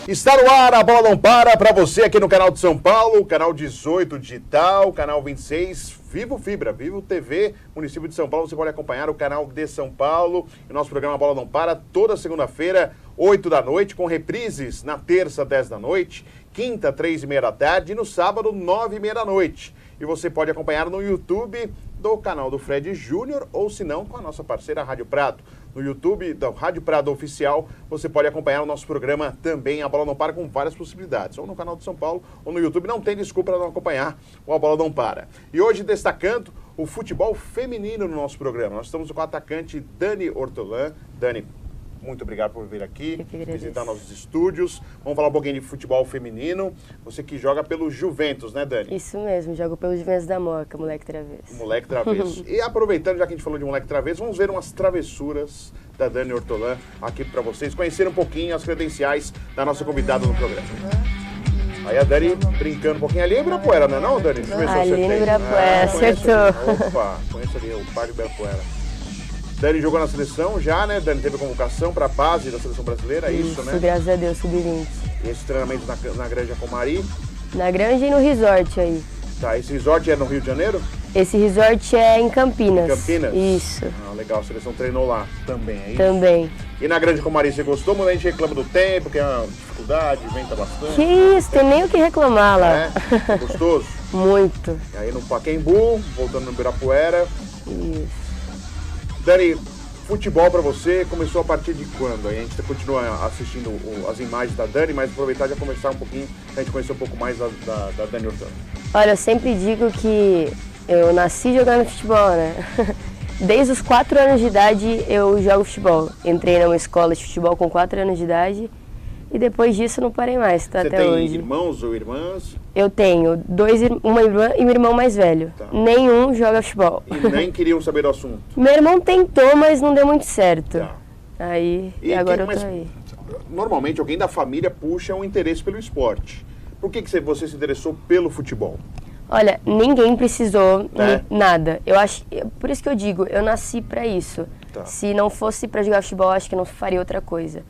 Está no ar, a bola não para você aqui no canal de São Paulo, canal 18 digital, canal 26, Vivo Fibra, Vivo TV, município de São Paulo. Você pode acompanhar o canal de São Paulo. O nosso programa Bola Não Para, toda segunda-feira, 8 da noite, com reprises na terça, 10 da noite, quinta, 3h30 da tarde e no sábado, 9h30 da noite. E você pode acompanhar no YouTube do canal do Fred Júnior ou, se não, com a nossa parceira Rádio Prado. No YouTube da Rádio Prado Oficial, você pode acompanhar o nosso programa também, A Bola Não Para, com várias possibilidades. Ou no canal de São Paulo, ou no YouTube. Não tem desculpa para não acompanhar o A Bola Não Para. E hoje, destacando o futebol feminino no nosso programa. Nós estamos com a atacante Dani Ortolan. Dani, muito obrigado por vir aqui, visitar nossos estúdios. Vamos falar um pouquinho de futebol feminino. Você que joga pelo Juventus, né, Dani? Isso mesmo, jogo pelo Juventus da Moca, moleque travesso. Moleque travesso. E aproveitando, já que a gente falou de moleque travesso, vamos ver umas travessuras da Dani Ortolan aqui para vocês conhecerem um pouquinho as credenciais da nossa convidada no programa. Aí a Dani brincando um pouquinho ali em Ibirapuera, não é não, Dani? Ali em Ibirapuera, acertou. Opa, conheço ali o Parque Ibirapuera. Dani jogou na seleção já, né? Dani teve convocação para a base da seleção brasileira, isso, né? Graças a Deus, sub-20. E esse treinamento na Granja Comari? Na Granja e no resort aí. Tá, esse resort é no Rio de Janeiro? Esse resort é em Campinas. Em Campinas? Isso. Ah, legal, a seleção treinou lá também, é isso? Também. E na Granja Comari você gostou? Muita gente reclama do tempo, que é uma dificuldade, venta bastante. Que isso, tem nem o que reclamar lá. É? Gostoso? Muito. E aí no Pacaembu, voltando no Ibirapuera. Isso. Dani, futebol pra você começou a partir de quando? Aí a gente continua assistindo as imagens da Dani, mas aproveitar e já conversar um pouquinho, a gente conhecer um pouco mais da Dani Ortolan. Olha, eu sempre digo que eu nasci jogando futebol, né? Desde os 4 anos de idade eu jogo futebol. Entrei numa escola de futebol com 4 anos de idade e depois disso não parei mais, tá até hoje. Você tem irmãos ou irmãs? Eu tenho uma irmã e um irmão mais velho. Tá. Nenhum joga futebol. E nem queriam saber do assunto? Meu irmão tentou, mas não deu muito certo. Tá. Aí, e agora eu tô aí. Normalmente alguém da família puxa um interesse pelo esporte. Por que você se interessou pelo futebol? Olha, ninguém precisou É? nada. Por isso que eu digo, eu nasci pra isso. Tá. Se não fosse pra jogar futebol, acho que não faria outra coisa.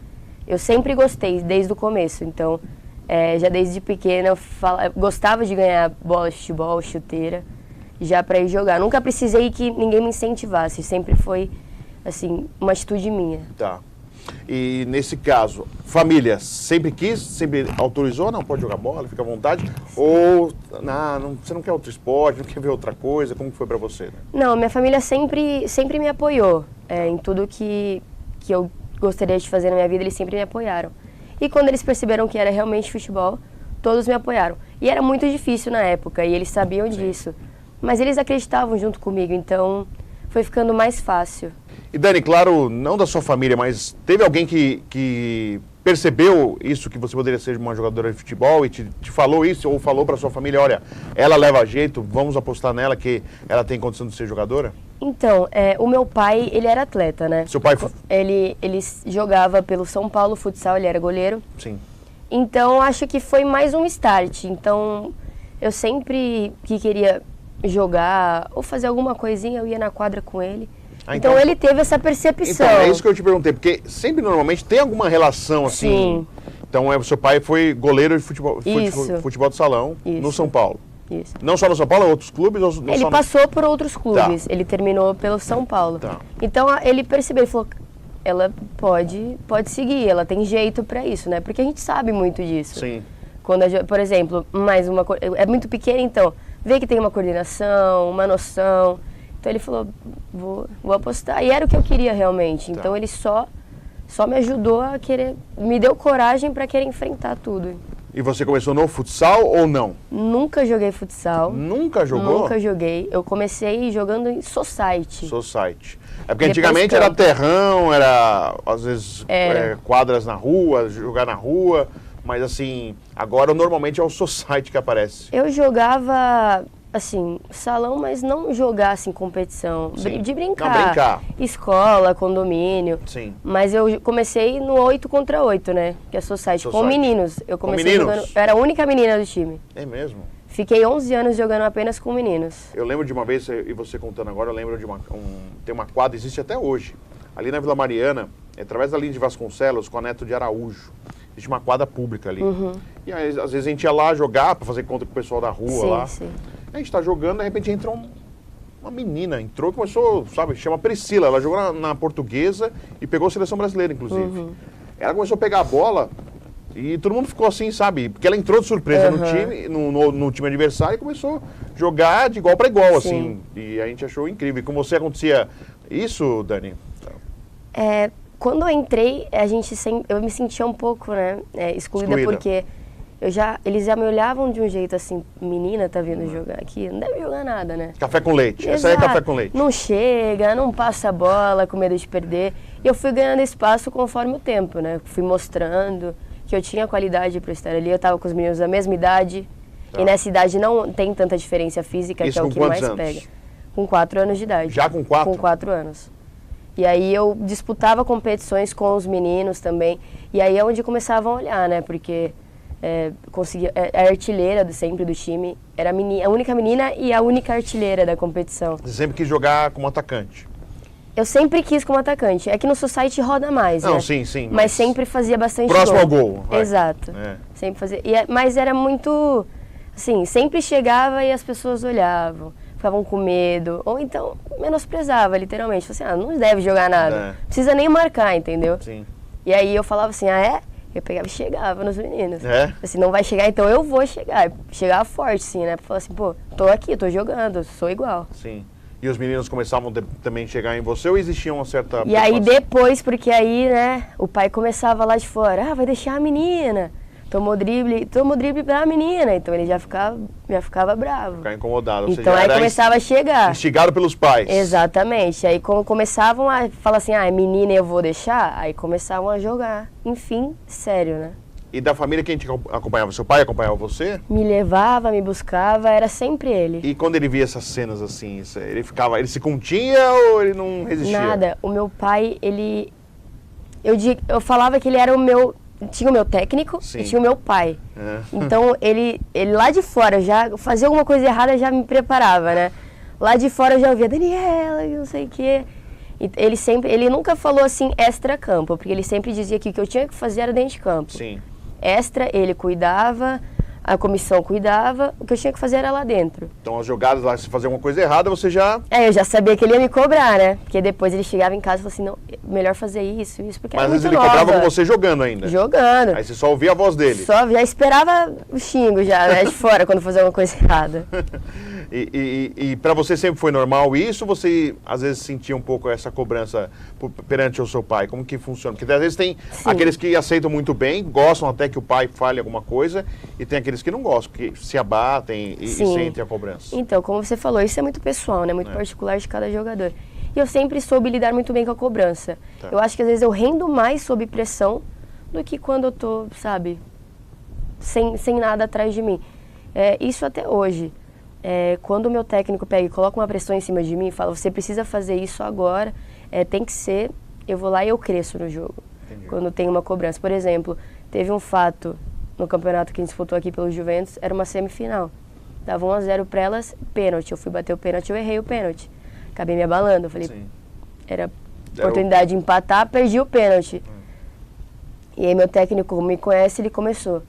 Eu sempre gostei, desde o começo. Então, já desde pequena, eu gostava de ganhar bola de futebol, chuteira, já pra ir jogar. Nunca precisei que ninguém me incentivasse. Sempre foi, assim, uma atitude minha. Tá. E nesse caso, família sempre quis, sempre autorizou, não pode jogar bola, fica à vontade? Ou você não quer outro esporte, não quer ver outra coisa? Como foi pra você? Né? Não, minha família sempre me apoiou em tudo que eu gostaria de fazer na minha vida, eles sempre me apoiaram. E quando eles perceberam que era realmente futebol, todos me apoiaram. E era muito difícil na época, e eles sabiam disso. Mas eles acreditavam junto comigo, então foi ficando mais fácil. E Dani, claro, não da sua família, mas teve alguém que percebeu isso, que você poderia ser uma jogadora de futebol e te falou isso, ou falou para sua família, olha, ela leva jeito, vamos apostar nela que ela tem condição de ser jogadora? Então, o meu pai, ele era atleta, né? Seu pai... Ele jogava pelo São Paulo Futsal, ele era goleiro. Sim. Então, acho que foi mais um start. Então, eu sempre que queria jogar ou fazer alguma coisinha, eu ia na quadra com ele. Então ele teve essa percepção. Então, é isso que eu te perguntei, porque sempre normalmente tem alguma relação assim. Sim. Então, seu pai foi goleiro de futebol de salão no São Paulo. Isso. Não só no São Paulo, outros clubes? Ele passou por outros clubes, ele terminou pelo São Paulo. Tá. Então ele percebeu, ele falou, ela pode seguir, ela tem jeito pra isso, né? Porque a gente sabe muito disso. Sim. Quando, por exemplo, é muito pequena, então vê que tem uma coordenação, uma noção. Então ele falou, vou apostar. E era o que eu queria realmente. Tá. Então ele só me ajudou a querer, me deu coragem para querer enfrentar tudo. E você começou no futsal ou não? Nunca joguei futsal. Nunca jogou? Nunca joguei. Eu comecei jogando em society. Society. É porque antigamente era terrão, era às vezes quadras na rua, jogar na rua. Mas assim, agora normalmente é o society que aparece. Eu jogava... assim, salão, mas não jogar assim competição, de brincar. Não, brincar. Escola, condomínio. Sim. Mas eu comecei no 8 contra 8, né? Que é society, com meninos. Eu comecei jogando, eu era a única menina do time. É mesmo? Fiquei 11 anos jogando apenas com meninos. Eu lembro de uma vez, e você contando agora, eu lembro de tem uma quadra, existe até hoje, ali na Vila Mariana, através da linha de Vasconcelos, com a Neto de Araújo. existe uma quadra pública ali. E aí, às vezes a gente ia lá jogar para fazer conta com o pessoal da rua Sim, lá. sim. A gente tá jogando, de repente entra uma menina, entrou e começou, sabe, chama Priscila, ela jogou na Portuguesa e pegou a seleção brasileira, inclusive. Ela começou a pegar a bola e todo mundo ficou assim, sabe, porque ela entrou de surpresa no time, no time adversário e começou a jogar de igual para igual, assim. E a gente achou incrível. E com você acontecia isso, Dani? Quando eu entrei, eu me sentia um pouco, né, excluída, porque eles já me olhavam de um jeito assim, menina tá vindo jogar aqui, não deve jogar nada, né? Café com leite, Exato. essa aí é café com leite. Não chega, não passa a bola com medo de perder. E eu fui ganhando espaço conforme o tempo, né? Fui mostrando que eu tinha qualidade para estar ali, eu tava com os meninos da mesma idade, e nessa idade não tem tanta diferença física, Isso que é o com que quantos mais anos? pega. Com 4 anos de idade. Já com 4? Com 4 anos. E aí eu disputava competições com os meninos também. E aí é onde começavam a olhar, né? Porque a artilheira sempre do time era a única menina e a única artilheira da competição. Você sempre quis jogar como atacante? Eu sempre quis como atacante. É que no society roda mais, Não, né? sim. Mas sempre fazia bastante próximo gol. ao gol. Vai. Exato. Sempre fazia. Mas era muito... Assim, sempre chegava e as pessoas olhavam. Ficavam com medo, ou então menosprezava, literalmente. Assim, não deve jogar nada, precisa nem marcar, entendeu? Sim. E aí eu falava assim, Eu pegava e chegava nos meninos. Assim, não vai chegar, então eu vou chegar. Chegava forte, sim, né? Pra falar assim, pô, tô aqui, tô jogando, sou igual. Sim. E os meninos começavam também a chegar em você ou existia uma certa... E aí depois, porque aí, né, o pai começava lá de fora, vai deixar a menina. Tomou drible pra menina, então ele já ficava bravo. Ficar incomodado. Então aí começava a chegar. Instigado pelos pais. Exatamente. Aí começavam a falar assim, é menina, eu vou deixar. Aí começavam a jogar. Enfim, sério, né? E da família quem te acompanhava? Seu pai acompanhava você? Me levava, me buscava, era sempre ele. E quando ele via essas cenas assim, ele se continha ou ele não resistia? Nada. O meu pai, eu falava que ele era o meu... Tinha o meu técnico e tinha o meu pai. Então, ele lá de fora, já fazia alguma coisa errada, já me preparava, né? Lá de fora eu já ouvia, Daniela, não sei o quê. Ele nunca falou assim, extra-campo, porque ele sempre dizia que o que eu tinha que fazer era dentro de campo. Sim. Extra, ele cuidava, a comissão cuidava, o que eu tinha que fazer era lá dentro. Então, as jogadas lá, se fazer alguma coisa errada, você já... Eu já sabia que ele ia me cobrar, né? Porque depois ele chegava em casa e falou assim, não, melhor fazer isso, porque Mas era às vezes muito ele nova. cobrava com você jogando ainda. Jogando. Aí você só ouvia a voz dele. Já esperava o xingo já, né, de fora, quando fazia alguma coisa errada. E para você sempre foi normal isso? Você às vezes sentia um pouco essa cobrança perante o seu pai? Como que funciona? Porque às vezes tem aqueles que aceitam muito bem, gostam até que o pai fale alguma coisa, e tem aqueles que não gostam, que se abatem e sentem a cobrança. Então, como você falou, isso é muito pessoal, né? Muito particular de cada jogador. E eu sempre soube lidar muito bem com a cobrança. Eu acho que às vezes eu rendo mais sob pressão do que quando eu tô, sabe, sem nada atrás de mim. Isso até hoje. Quando o meu técnico pega e coloca uma pressão em cima de mim e fala, você precisa fazer isso agora, tem que ser, eu vou lá e eu cresço no jogo. Entendi. Quando tem uma cobrança. Por exemplo, teve um fato no campeonato que a gente disputou aqui pelo Juventus, era uma semifinal. Dava 1-0 pra elas, pênalti. Eu fui bater o pênalti, eu errei o pênalti. Acabei me abalando, eu falei, era oportunidade de empatar, perdi o pênalti. E aí meu técnico me conhece, ele começou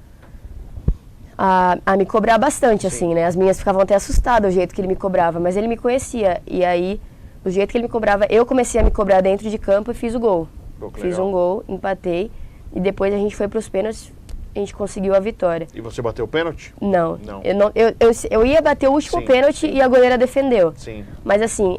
a me cobrar bastante, assim, né? As minhas ficavam até assustadas o jeito que ele me cobrava, mas ele me conhecia. E aí, o jeito que ele me cobrava, eu comecei a me cobrar dentro de campo e fiz o gol. Fiz um gol, empatei, e depois a gente foi para os pênaltis, a gente conseguiu a vitória. E você bateu o pênalti? Não. Eu ia bater o último pênalti e a goleira defendeu. Sim. Mas assim,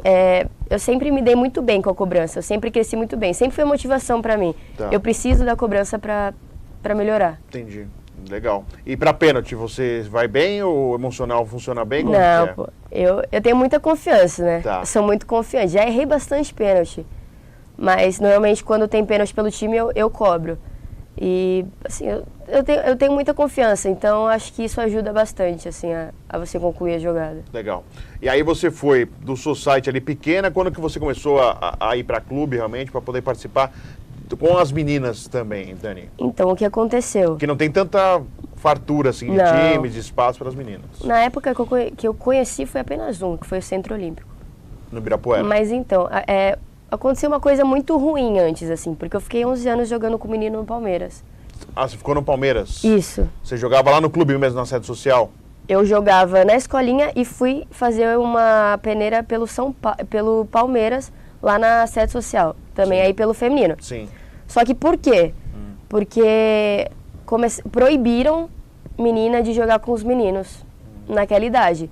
eu sempre me dei muito bem com a cobrança, eu sempre cresci muito bem, sempre foi motivação para mim. Eu preciso da cobrança para melhorar. Entendi. Legal. E para pênalti, você vai bem ou o emocional funciona bem? Como não, pô. Eu tenho muita confiança, né? Tá. Eu sou muito confiante. Já errei bastante pênalti. Mas, normalmente, quando tem pênalti pelo time, eu cobro. E, assim, eu tenho muita confiança. Então, acho que isso ajuda bastante, assim, a você concluir a jogada. Legal. E aí você foi do society ali pequena, quando que você começou a ir para clube, realmente, para poder participar com as meninas também, Dani? Então, o que aconteceu? Que não tem tanta fartura, assim, de times, de espaço para as meninas. Na época que eu conheci, foi apenas um, que foi o Centro Olímpico. No Ibirapuera? Mas, então, aconteceu uma coisa muito ruim antes, assim, porque eu fiquei 11 anos jogando com o menino no Palmeiras. Ah, você ficou no Palmeiras? Isso. Você jogava lá no clube mesmo, na sede social? Eu jogava na escolinha e fui fazer uma peneira pelo Palmeiras, lá na sede social. Também Sim. aí pelo feminino. Sim. Só que por quê? Porque proibiram menina de jogar com os meninos naquela idade.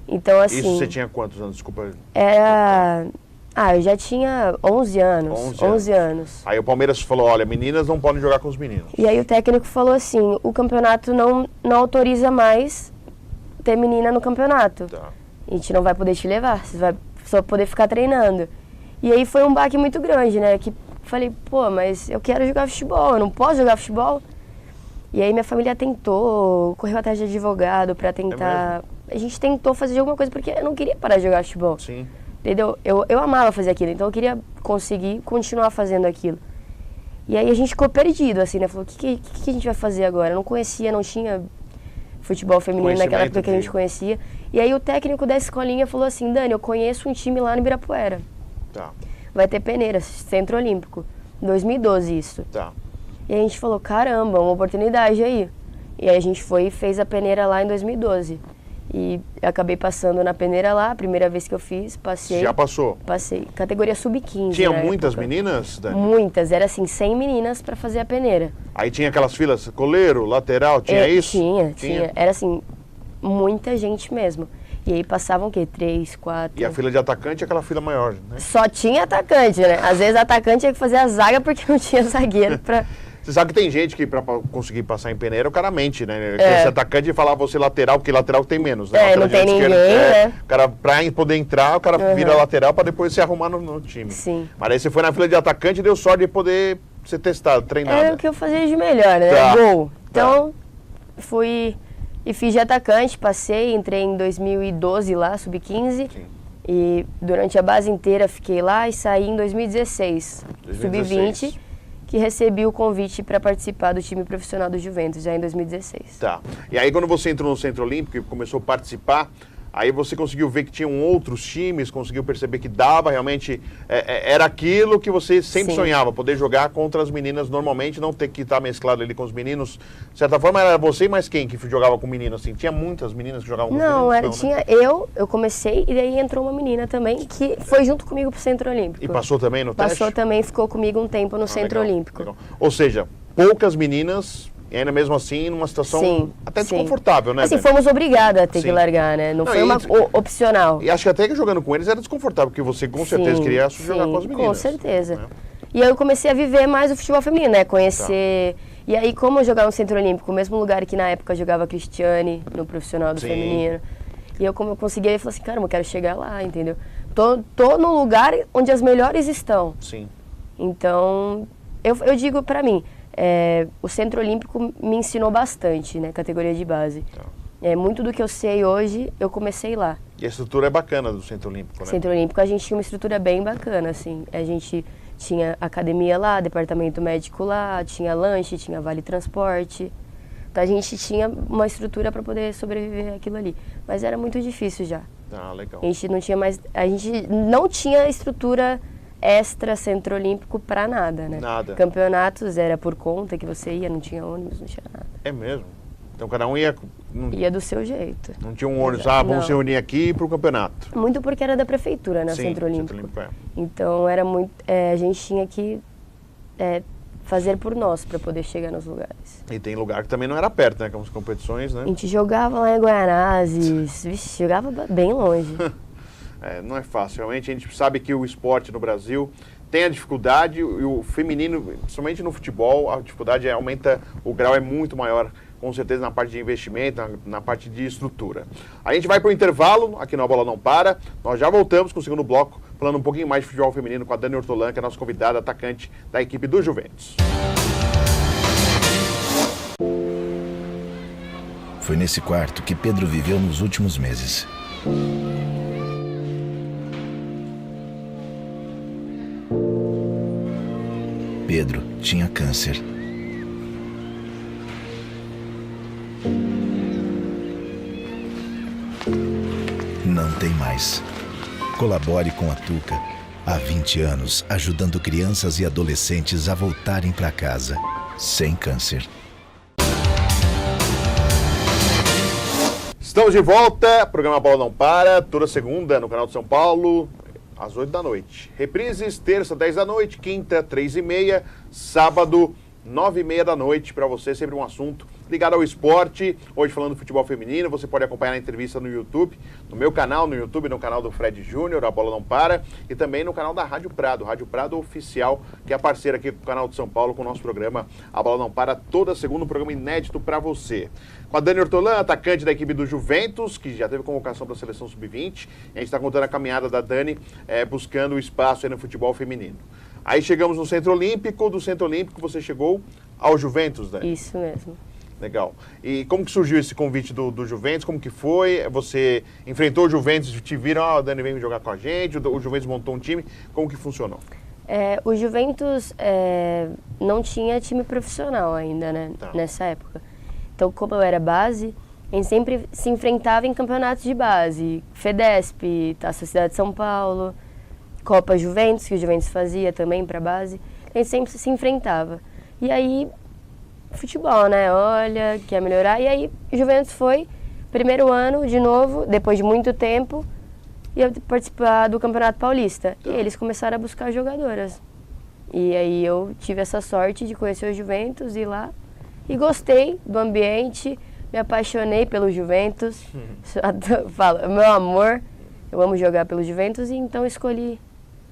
Então, assim... Isso você tinha quantos anos? Desculpa. Era... eu já tinha 11 anos. 11 anos. Aí o Palmeiras falou, olha, meninas não podem jogar com os meninos. E aí o técnico falou assim, o campeonato não autoriza mais ter menina no campeonato. Tá. A gente não vai poder te levar, você vai só poder ficar treinando. E aí foi um baque muito grande, né? Que falei, pô, mas eu quero jogar futebol, eu não posso jogar futebol? E aí minha família tentou, correu atrás de advogado pra tentar... A gente tentou fazer alguma coisa porque eu não queria parar de jogar futebol. Sim. Entendeu? Eu amava fazer aquilo, então eu queria conseguir continuar fazendo aquilo. E aí a gente ficou perdido, assim, né? Falou, o que a gente vai fazer agora? Eu não conhecia, não tinha futebol feminino naquela época que a gente conhecia. E aí o técnico da escolinha falou assim, Dani, eu conheço um time lá no Ibirapuera. Tá. Vai ter peneira, Centro Olímpico. 2012 isso. Tá. E a gente falou, caramba, uma oportunidade aí. E aí a gente foi e fez a peneira lá em 2012. E eu acabei passando na peneira lá, a primeira vez que eu fiz, passei. Já passou? Passei. Categoria sub-15. Tinha muitas meninas, Dani? Muitas, era assim, 100 meninas para fazer a peneira. Aí tinha aquelas filas, coleiro, lateral, tinha isso? Tinha. Era assim, muita gente mesmo. E aí passavam o quê? 3, 4... E a fila de atacante é aquela fila maior, né? Só tinha atacante, né? Às vezes atacante tinha que fazer a zaga porque não tinha zagueiro pra... Você sabe que tem gente que pra conseguir passar em peneira, o cara mente, né? Esse atacante falar você lateral, porque lateral tem menos, né? Não tem ninguém, né? O cara, pra poder entrar, o cara vira lateral pra depois se arrumar no time. Sim. Mas aí você foi na fila de atacante e deu sorte de poder ser testado, treinado. Era o que eu fazia de melhor, né? Tá. Gol. Então, fui e fiz de atacante, passei, entrei em 2012 lá, sub-15. E durante a base inteira fiquei lá e saí em 2016. Sub-20, que recebi o convite para participar do time profissional do Juventus, já em 2016. Tá. E aí quando você entrou no Centro Olímpico e começou a participar, aí você conseguiu ver que tinham outros times, conseguiu perceber que dava realmente, era aquilo que você sempre sonhava, poder jogar contra as meninas normalmente, não ter que estar mesclado ali com os meninos. De certa forma era você, mas quem que jogava com meninos assim? Tinha muitas meninas que jogavam com meninos? Tinha eu comecei e daí entrou uma menina também que foi junto comigo pro Centro Olímpico. E passou também no teste? Passou também, ficou comigo um tempo no Centro Olímpico. Legal. Ou seja, poucas meninas... E ainda mesmo assim, numa situação até desconfortável, né? Assim, fomos obrigadas a ter que largar, né? Não foi uma opcional. E acho que até que jogando com eles era desconfortável, porque você com certeza queria jogar com as meninas. Com certeza. E aí eu comecei a viver mais o futebol feminino, né? Conhecer... E aí, como eu jogava no Centro Olímpico, o mesmo lugar que na época eu jogava Cristiane, no profissional do feminino. E eu, como eu conseguia, eu falei assim, caramba, eu quero chegar lá, entendeu? Tô no lugar onde as melhores estão. Sim. Então, eu digo pra mim... o Centro Olímpico me ensinou bastante, né, categoria de base. Muito do que eu sei hoje, eu comecei lá. E a estrutura é bacana do Centro Olímpico, né? Centro Olímpico, a gente tinha uma estrutura bem bacana, assim. A gente tinha academia lá, departamento médico lá, tinha lanche, tinha vale transporte. Então a gente tinha uma estrutura para poder sobreviver aquilo ali. Mas era muito difícil já. Ah, legal. A gente não tinha estrutura extra Centro Olímpico para nada, né? Nada. Campeonatos era por conta que você ia, não tinha ônibus, não tinha nada. É mesmo? Então cada um ia... Ia do seu jeito. Não tinha um ônibus, vamos se reunir aqui pro campeonato. Muito porque era da prefeitura, né, Centro Olímpico. Então era muito... a gente tinha que fazer por nós para poder chegar nos lugares. E tem lugar que também não era perto, né? Com as competições, né? A gente jogava lá em Guaianazes, vixe, jogava bem longe. Não é fácil. Realmente a gente sabe que o esporte no Brasil tem a dificuldade e o feminino, principalmente no futebol, a dificuldade aumenta, o grau é muito maior, com certeza na parte de investimento, na parte de estrutura. A gente vai para o intervalo, aqui na Bola Não Para, nós já voltamos com o segundo bloco, falando um pouquinho mais de futebol feminino com a Dani Ortolan, que é a nossa convidada, atacante da equipe do Juventus. Foi nesse quarto que Pedro viveu nos últimos meses. Pedro tinha câncer. Não tem mais. Colabore com a Tuca. Há 20 anos, ajudando crianças e adolescentes a voltarem para casa. sem câncer. Estamos de volta, programa Bola Não Para, toda segunda no canal de São Paulo, às 8 da noite. Reprises, terça, 10 da noite, quinta, 3h30, sábado, 9h30 da noite, para você, sempre um assunto ligado ao esporte. Hoje falando do futebol feminino, você pode acompanhar a entrevista no YouTube, no meu canal no YouTube, no canal do Fred Júnior, a Bola Não Para, e também no canal da Rádio Prado Oficial, que é parceira aqui do canal de São Paulo com o nosso programa A Bola Não Para, toda segunda, um programa inédito para você. Com a Dani Ortolan, atacante da equipe do Juventus, que já teve convocação para a seleção sub-20, a gente está contando a caminhada da Dani, buscando o espaço aí no futebol feminino. Aí chegamos no Centro Olímpico, do Centro Olímpico você chegou ao Juventus, Dani? Isso mesmo. Legal. E como que surgiu esse convite do Juventus? Como que foi? Você enfrentou o Juventus, te viram, Dani, vem jogar com a gente, o Juventus montou um time. Como que funcionou? O Juventus não tinha time profissional ainda, né? Tá. Nessa época. Então, como eu era base, a gente sempre se enfrentava em campeonatos de base. FEDESP, Taça Cidade de São Paulo, Copa Juventus, que o Juventus fazia também para base. A gente sempre se enfrentava. E aí, futebol, né? Olha, quer melhorar. E aí, Juventus foi, primeiro ano, de novo, depois de muito tempo, ia participar do Campeonato Paulista. E eles começaram a buscar jogadoras. E aí eu tive essa sorte de conhecer o Juventus, ir lá. E gostei do ambiente, me apaixonei pelo Juventus. Falo, meu amor, eu amo jogar pelo Juventus, e então escolhi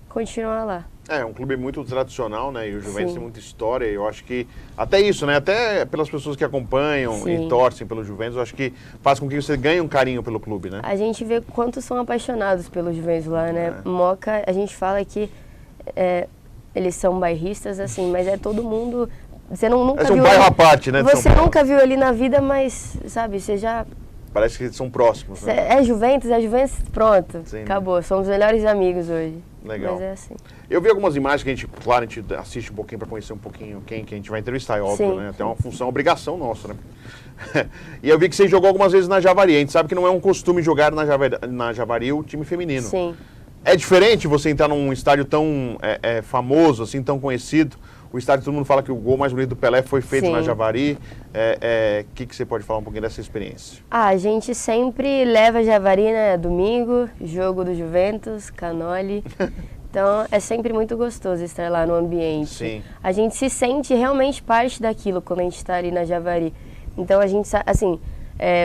continuar lá. É um clube muito tradicional, né? E o Juventus Sim. tem muita história. E eu acho que até isso, né? Até pelas pessoas que acompanham Sim. e torcem pelo Juventus, eu acho que faz com que você ganhe um carinho pelo clube, né? A gente vê quantos são apaixonados pelo Juventus lá, né? É. Moca, a gente fala que eles são bairristas, assim, mas é todo mundo... Você nunca É um viu... bairro à parte, né? de São Você Paulo. nunca viu ali na vida, mas, sabe, você já... Parece que são próximos, né? É Juventus, pronto. Sim, né? Acabou, somos melhores amigos hoje. Legal. Mas é assim. Eu vi algumas imagens que a gente assiste um pouquinho para conhecer um pouquinho quem que a gente vai entrevistar, é óbvio, Sim. né? Tem uma função, obrigação nossa, né? E eu vi que você jogou algumas vezes na Javari. A gente sabe que não é um costume jogar na Javari o time feminino. Sim. É diferente você entrar num estádio tão famoso, assim, tão conhecido. O estádio, todo mundo fala que o gol mais bonito do Pelé foi feito Sim. na Javari. O que você pode falar um pouquinho dessa experiência? A gente sempre leva Javari, né? Domingo, jogo do Juventus, Canoli. Então é sempre muito gostoso estar lá no ambiente. Sim. A gente se sente realmente parte daquilo quando a gente está ali na Javari. Então a gente, assim,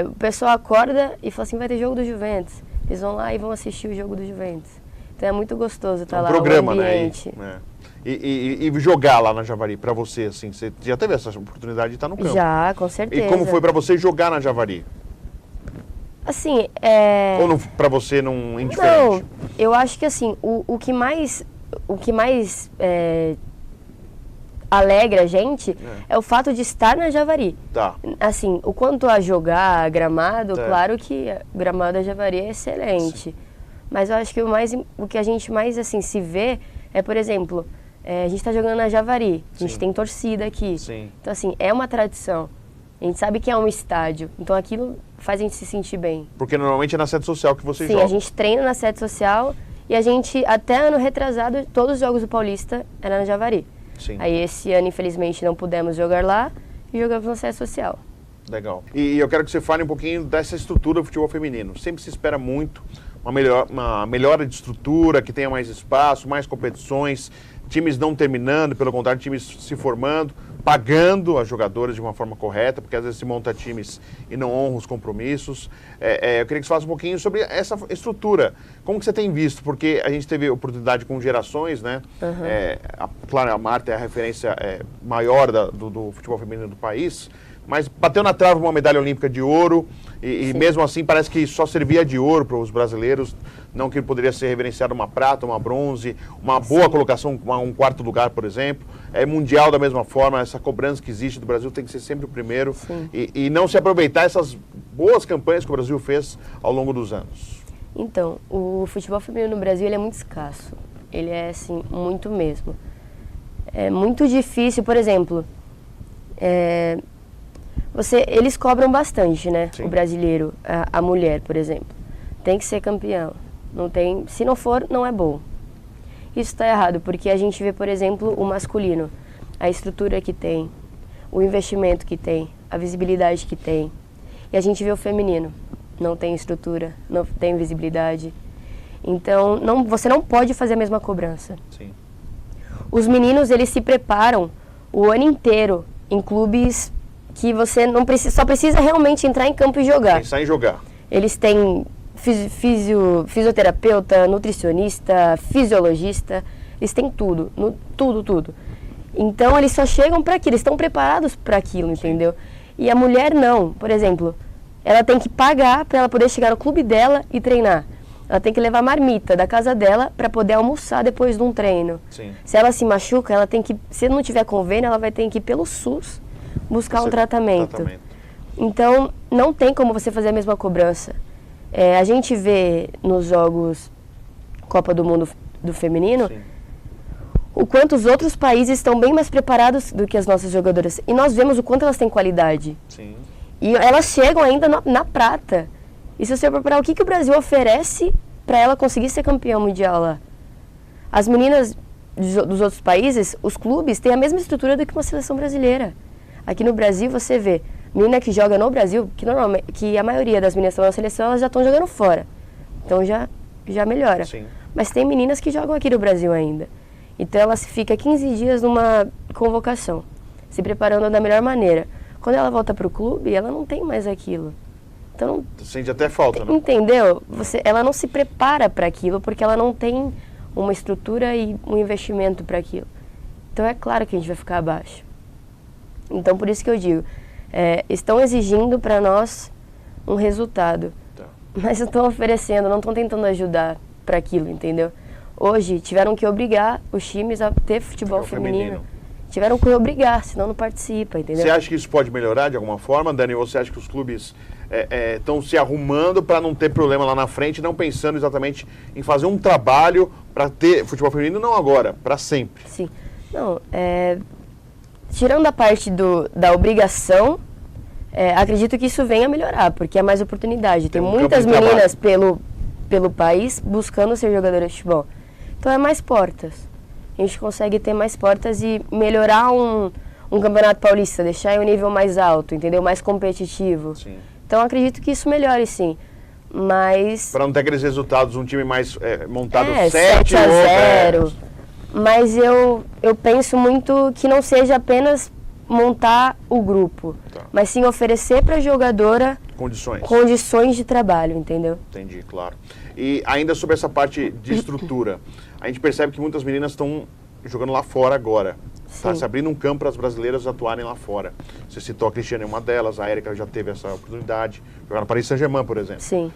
o pessoal acorda e fala assim, vai ter jogo do Juventus. Eles vão lá e vão assistir o jogo do Juventus. Então é muito gostoso estar lá Programa, no ambiente. né? E jogar lá na Javari, pra você, assim, você já teve essa oportunidade de estar no campo? Já, com certeza. E como foi pra você jogar na Javari? Assim, Ou não, pra você não Não, indiferente? eu acho que assim, o que mais alegra a gente é o fato de estar na Javari. Tá. Assim, o quanto a jogar gramado, Tá. claro que o gramado da Javari é excelente. Mas eu acho que o que a gente mais assim se vê é, por exemplo, a gente está jogando na Javari, a gente Sim. tem torcida aqui. Sim. Então assim, é uma tradição. A gente sabe que é um estádio, então aquilo faz a gente se sentir bem. Porque normalmente é na sede social que você Sim, joga. a gente treina na sede social e a gente, até ano retrasado, todos os jogos do Paulista eram na Javari. Sim. Aí esse ano, infelizmente, não pudemos jogar lá e jogamos na sede social. Legal. E eu quero que você fale um pouquinho dessa estrutura do futebol feminino. Sempre se espera muito uma melhora de estrutura, que tenha mais espaço, mais competições, times não terminando, pelo contrário, times se formando, pagando as jogadoras de uma forma correta, porque às vezes se monta times e não honra os compromissos. Eu queria que você falasse um pouquinho sobre essa estrutura. Como que você tem visto? Porque a gente teve oportunidade com gerações, né? Claro, a Marta é a referência maior do futebol feminino do país, mas bateu na trave uma medalha olímpica de ouro e mesmo assim parece que só servia de ouro para os brasileiros, não que poderia ser reverenciado uma prata, uma bronze, uma boa colocação, um quarto lugar, por exemplo. É mundial da mesma forma, essa cobrança que existe do Brasil tem que ser sempre o primeiro e não se aproveitar essas boas campanhas que o Brasil fez ao longo dos anos. Então, o futebol feminino no Brasil ele é muito escasso. Ele é, assim, muito mesmo. É muito difícil, por exemplo, eles cobram bastante, né? Sim. O brasileiro, a mulher, por exemplo. Tem que ser campeão. Não tem, se não for, não é bom. Isso está errado, porque a gente vê, por exemplo, o masculino, a estrutura que tem, o investimento que tem, a visibilidade que tem. E a gente vê o feminino, não tem estrutura, não tem visibilidade. Então, você não pode fazer a mesma cobrança. Sim. Os meninos, eles se preparam o ano inteiro em clubes que você não precisa, só precisa realmente entrar em campo e jogar. Pensar em jogar. Eles têm fisioterapeuta, nutricionista, fisiologista, eles têm tudo, tudo. Então, eles só chegam para aquilo, eles estão preparados para aquilo, entendeu? E a mulher não. Por exemplo, ela tem que pagar para ela poder chegar no clube dela e treinar. Ela tem que levar marmita da casa dela para poder almoçar depois de um treino. Sim. Se ela se machuca, ela tem que, se não tiver convênio, ela vai ter que ir pelo SUS buscar um tratamento. Então, não tem como você fazer a mesma cobrança. A gente vê nos jogos Copa do Mundo do feminino, sim, o quanto os outros países estão bem mais preparados do que as nossas jogadoras. E nós vemos o quanto elas têm qualidade. Sim. E elas chegam ainda na prata. E se você procurar o que o Brasil oferece para ela conseguir ser campeã mundial lá? As meninas dos outros países, os clubes, têm a mesma estrutura do que uma seleção brasileira. Aqui no Brasil você vê menina que joga no Brasil, que a maioria das meninas que estão na seleção, elas já estão jogando fora. Então já melhora. Sim. Mas tem meninas que jogam aqui no Brasil ainda. Então ela fica 15 dias numa convocação, se preparando da melhor maneira. Quando ela volta para o clube, ela não tem mais aquilo. Então, sente até falta, né? Entendeu? Ela não se prepara para aquilo porque ela não tem uma estrutura e um investimento para aquilo. Então é claro que a gente vai ficar abaixo. Então por isso que eu digo, estão exigindo para nós um resultado, tá, mas estão oferecendo, não estão tentando ajudar para aquilo, entendeu? Hoje tiveram que obrigar os times a ter futebol feminino. Tiveram que obrigar, senão não participa, entendeu? Você acha que isso pode melhorar de alguma forma, Dani? Ou você acha que os clubes estão se arrumando para não ter problema lá na frente, não pensando exatamente em fazer um trabalho para ter futebol feminino, não agora, para sempre? Sim. Não, tirando a parte da obrigação, acredito que isso venha a melhorar, porque é mais oportunidade. Tem muitas meninas pelo país buscando ser jogadoras de futebol. Então é mais portas. A gente consegue ter mais portas e melhorar um campeonato paulista, deixar em um nível mais alto, entendeu? Mais competitivo. Sim. Então acredito que isso melhore, sim. Mas... Para não ter aqueles resultados, um time mais montado 7-0. Mas eu penso muito que não seja apenas montar o grupo, tá, mas sim oferecer para a jogadora condições de trabalho, entendeu? Entendi, claro. E ainda sobre essa parte de estrutura, a gente percebe que muitas meninas estão jogando lá fora agora. Está se abrindo um campo para as brasileiras atuarem lá fora. Você citou a Cristiane, uma delas, a Érica já teve essa oportunidade, jogar no Paris Saint-Germain, por exemplo. Sim.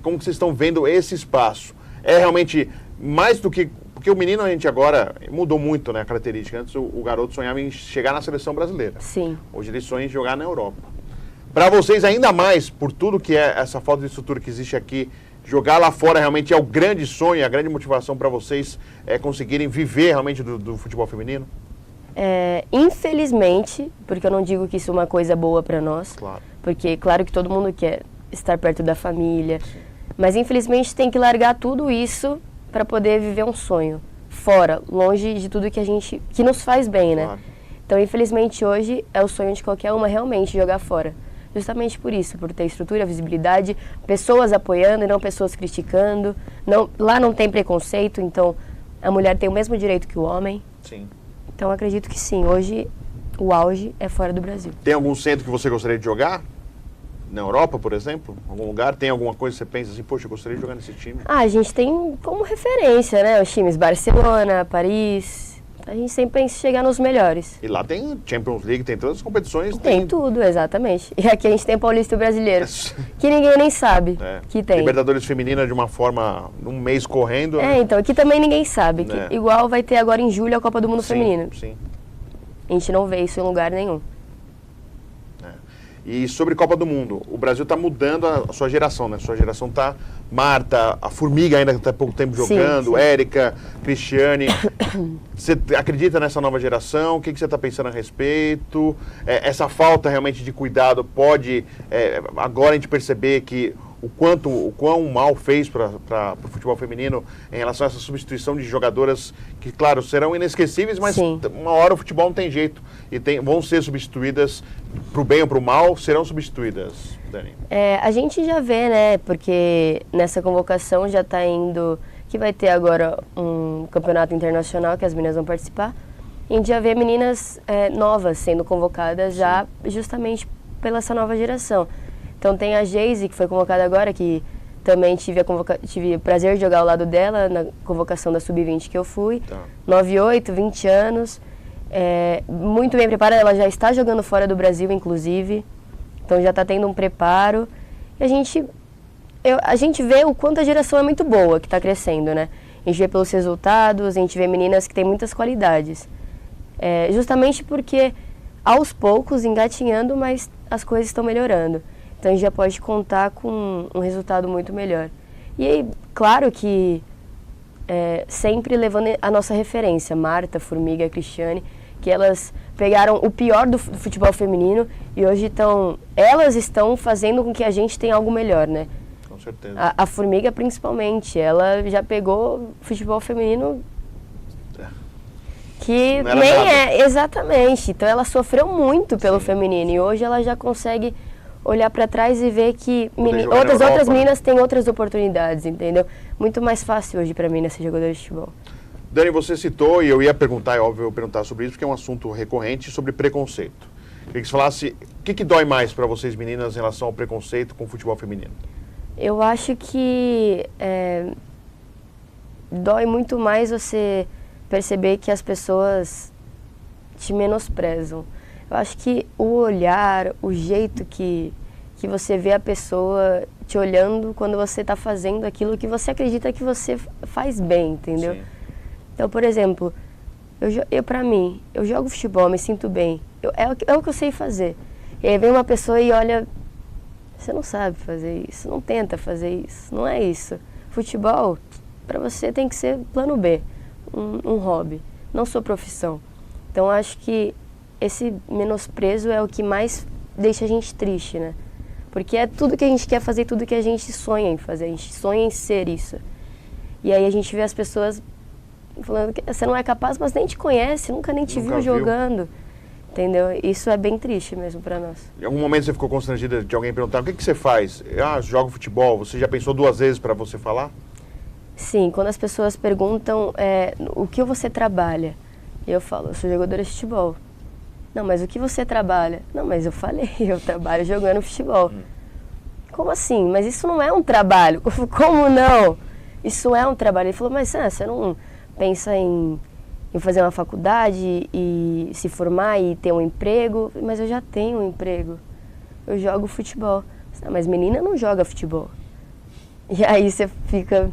Como que vocês estão vendo esse espaço? É realmente mais do que... Porque o menino, a gente agora mudou muito, né, a característica. Antes o garoto sonhava em chegar na seleção brasileira. Sim. Hoje ele sonha em jogar na Europa. Para vocês, ainda mais, por tudo que é essa falta de estrutura que existe aqui, jogar lá fora realmente é o grande sonho, a grande motivação para vocês conseguirem viver realmente do futebol feminino? Infelizmente, porque eu não digo que isso é uma coisa boa para nós, claro, porque claro que todo mundo quer estar perto da família, sim, mas infelizmente tem que largar tudo isso para poder viver um sonho fora, longe de tudo que nos faz bem, né? Claro. Então, infelizmente, hoje é o sonho de qualquer uma realmente jogar fora. Justamente por isso, por ter estrutura, visibilidade, pessoas apoiando e não pessoas criticando. Lá não tem preconceito, então a mulher tem o mesmo direito que o homem. Sim. Então, acredito que sim, hoje o auge é fora do Brasil. Tem algum centro que você gostaria de jogar? Na Europa, por exemplo? Algum lugar? Tem alguma coisa que você pensa assim, poxa, eu gostaria de jogar nesse time? A gente tem como referência, né? Os times Barcelona, Paris. A gente sempre pensa em chegar nos melhores. E lá tem Champions League, tem todas as competições. Tem tudo, exatamente. E aqui a gente tem Paulista e Brasileiro, que ninguém nem sabe que tem. Libertadores Feminina de uma forma, um mês correndo. Né? Então, aqui também ninguém sabe. Que, igual vai ter agora em julho a Copa do Mundo Feminino. Sim. A gente não vê isso em lugar nenhum. E sobre Copa do Mundo, o Brasil está mudando a sua geração, né? Sua geração está Marta, a Formiga ainda está há pouco tempo jogando, sim. Érica, Cristiane. Você acredita nessa nova geração? O que você está pensando a respeito? Essa falta realmente de cuidado pode, agora a gente perceber que o quão mal fez para o futebol feminino em relação a essa substituição de jogadoras que, claro, serão inesquecíveis, mas Sim. uma hora o futebol não tem jeito e vão ser substituídas para o bem ou para o mal, serão substituídas, Dani? A gente já vê, né, porque nessa convocação já está indo, que vai ter agora um campeonato internacional que as meninas vão participar, e a gente já vê meninas novas sendo convocadas já justamente pela essa nova geração. Então tem a Geise, que foi convocada agora, que também tive o prazer de jogar ao lado dela na convocação da Sub-20 que eu fui. Tá. 9'8", 20 anos, muito bem preparada, ela já está jogando fora do Brasil, inclusive, então já está tendo um preparo. E a gente vê o quanto a geração é muito boa, que está crescendo, né? A gente vê pelos resultados, a gente vê meninas que têm muitas qualidades. Justamente porque, aos poucos, engatinhando, mas as coisas estão melhorando. Então a gente já pode contar com um resultado muito melhor. E aí, claro que sempre levando a nossa referência, Marta, Formiga, Cristiane, que elas pegaram o pior do futebol feminino e hoje elas estão fazendo com que a gente tenha algo melhor, né? Com certeza. A Formiga, principalmente, ela já pegou futebol feminino que Não era nem nada. exatamente. Então ela sofreu muito pelo feminino e hoje ela já consegue olhar para trás e ver que jogar na outras Europa, né? meninas têm outras oportunidades, entendeu? Muito mais fácil hoje para mim ser jogadora de futebol. Dani, você citou, e eu ia perguntar, é óbvio, eu perguntar sobre isso, porque é um assunto recorrente, sobre preconceito. Queria que você falasse, o que dói mais para vocês meninas em relação ao preconceito com o futebol feminino? Eu acho que dói muito mais você perceber que as pessoas te menosprezam. Eu acho que o olhar, o jeito que você vê a pessoa te olhando quando você está fazendo aquilo que você acredita que você faz bem, entendeu? Sim. Então, por exemplo, pra mim, eu jogo futebol, me sinto bem, é o que eu sei fazer. E aí vem uma pessoa e olha, você não sabe fazer isso, não tenta fazer isso, não é isso. Futebol, para você tem que ser plano B, um hobby, não sua profissão. Então, acho que esse menosprezo é o que mais deixa a gente triste, né? Porque é tudo que a gente quer fazer, tudo que a gente sonha em fazer, a gente sonha em ser isso. E aí a gente vê as pessoas falando que você não é capaz, mas nem te conhece, nunca te viu jogando, entendeu? Isso é bem triste mesmo pra nós. Em algum momento você ficou constrangida de alguém perguntar, o que você faz? Jogo futebol, você já pensou 2 vezes para você falar? Sim, quando as pessoas perguntam o que você trabalha, eu falo, eu sou jogadora de futebol. Não, mas o que você trabalha? Não, mas eu falei, eu trabalho jogando futebol. Como assim? Mas isso não é um trabalho. Como não? Isso é um trabalho. Ele falou, mas você não pensa em fazer uma faculdade e se formar e ter um emprego? Mas eu já tenho um emprego. Eu jogo futebol. Mas menina não joga futebol. E aí você fica...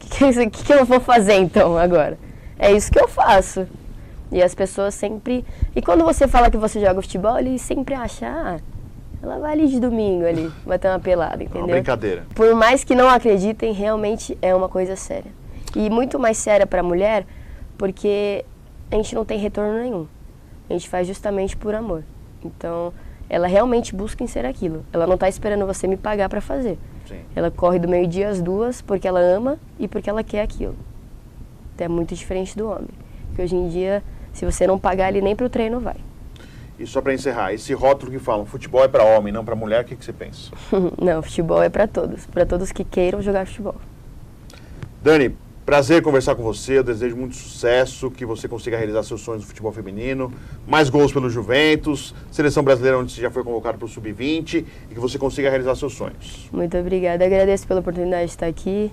O que eu vou fazer então agora? É isso que eu faço. E as pessoas sempre... E quando você fala que você joga futebol, eles sempre acham, ela vai ali de domingo ali, vai ter uma pelada, entendeu? É uma brincadeira. Por mais que não acreditem, realmente é uma coisa séria. E muito mais séria para a mulher, porque a gente não tem retorno nenhum. A gente faz justamente por amor. Então, ela realmente busca em ser aquilo. Ela não está esperando você me pagar para fazer. Sim. Ela corre do meio-dia às 2 porque ela ama e porque ela quer aquilo. Então, é muito diferente do homem. Porque hoje em dia, se você não pagar, ele nem pro treino vai. E só para encerrar, esse rótulo que falam, futebol é para homem, não para mulher, o que você pensa? Não, futebol é para todos que queiram jogar futebol. Dani, prazer conversar com você, eu desejo muito sucesso, que você consiga realizar seus sonhos no futebol feminino, mais gols pelo Juventus, seleção brasileira onde você já foi convocado para o Sub-20 e que você consiga realizar seus sonhos. Muito obrigada, agradeço pela oportunidade de estar aqui.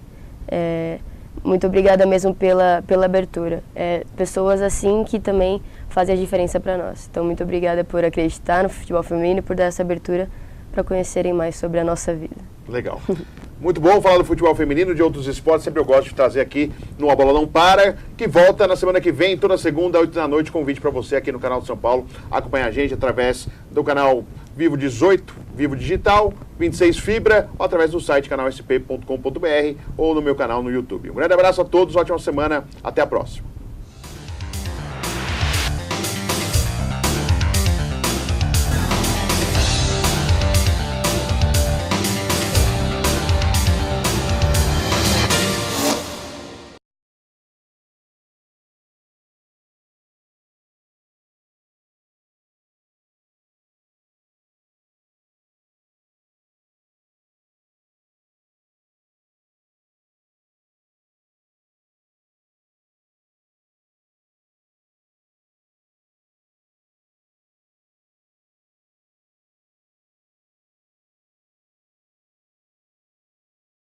Muito obrigada mesmo pela abertura. Pessoas assim que também fazem a diferença para nós. Então, muito obrigada por acreditar no futebol feminino e por dar essa abertura para conhecerem mais sobre a nossa vida. Legal. Muito bom falar do futebol feminino, de outros esportes. Sempre eu gosto de trazer aqui no A Bola Não Para, que volta na semana que vem, toda segunda, 8 da noite. Convite para você aqui no canal de São Paulo. Acompanhar a gente através do canal Vivo 18, Vivo Digital, 26 Fibra, ou através do site canalsp.com.br ou no meu canal no YouTube. Um grande abraço a todos, ótima semana, até a próxima.